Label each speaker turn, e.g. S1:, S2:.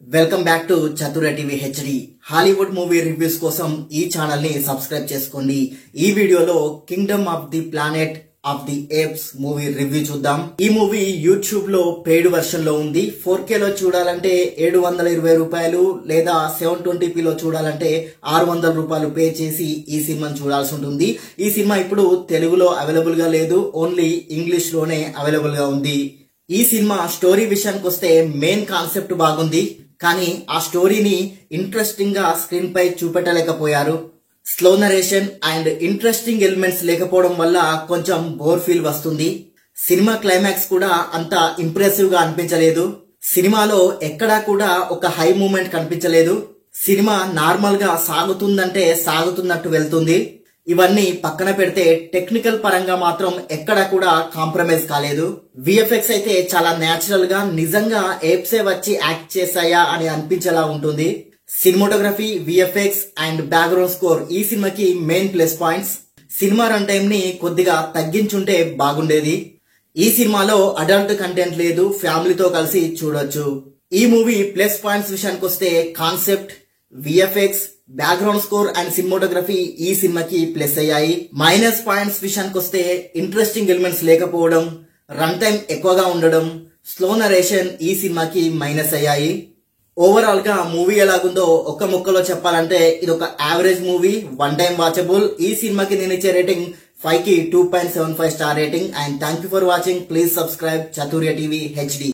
S1: Welcome back to Chatura TV HD. Hollywood movie reviews కోసం ఈ channel ని సబ్స్క్రైబ్ చేసుకోండి. ఈ వీడియోలో kingdom of the planet of the apes movie review చూద్దాం. ఈ మూవీ యూట్యూబ్ లో పెయిడ్ వర్షన్ లో ఉంది. 4K లో చూడాలంటే 720 రూపాయలు లేదా 720p లో చూడాలంటే 600 రూపాయలు పే చేసి ఈ సినిమాని చూడాల్సి ఉంటుంది. ఈ సినిమా ఇప్పుడు తెలుగులో అవైలబుల్ గా లేదు, ఓన్లీ ఇంగ్లీష్ లోనే అవైలబుల్ గా ఉంది. ఈ సినిమా స్టోరీ విషయానికి వస్తే మెయిన్ కాన్సెప్ట్ బాగుంది, కానీ ఆ స్టోరీని ఇంట్రెస్టింగ్ గా స్క్రీన్ పై చూపెట్టలేకపోయారు. Slow narration and interesting elements లేకపోవడం వల్ల కొంచెం బోర్ ఫీల్ వస్తుంది. సినిమా క్లైమాక్స్ కూడా అంత ఇంప్రెసివ్ గా అనిపించలేదు. సినిమాలో ఎక్కడా కూడా ఒక హై మూమెంట్ కనిపించలేదు. సినిమా నార్మల్ గా సాగుతుందంటే సాగుతున్నట్టు వెళ్తుంది. ఇవన్నీ పక్కన పెడితే టెక్నికల్ పరంగా మాత్రం ఎక్కడా కూడా కాంప్రమైజ్ కాలేదు. విఎఫ్ఎక్స్ అయితే చాలా నేచురల్ గా నిజంగా ఏప్సే వచ్చి యాక్ట్ చేశాయా అని అనిపించేలా ఉంటుంది. Cinematography, VFX and background score ఈ సినిమాకి main plus points. Cinema run time ని కొద్దిగా తగ్గించుంటే బాగుండేది. ఈ సినిమాలో అడల్ట్ కంటెంట్ లేదు, ఫ్యామిలీతో కలిసి చూడొచ్చు. ఈ మూవీ ప్లస్ పాయింట్స్ విషయానికి వస్తే concept, VFX, background score and cinematography ఈ సినిమాకి ప్లస్ అయ్యాయి. మైనస్ పాయింట్స్ విషయానికి వస్తే ఇంట్రెస్టింగ్ ఎలిమెంట్స్ లేకపోవడం, రన్ టైం ఎక్కువగా ఉండడం, స్లో నరేషన్ ఈ సినిమాకి మైనస్ అయ్యాయి. ఓవరాల్ గా మూవీ ఎలాగుందో ఒక్క ముక్కలో చెప్పాలంటే ఇది ఒక average movie, one time watchable. ఈ సినిమాకి నేను ఇచ్చే రేటింగ్ 5 కి 2.75 star rating. And thank you for watching. Please subscribe చతుర్య TV HD.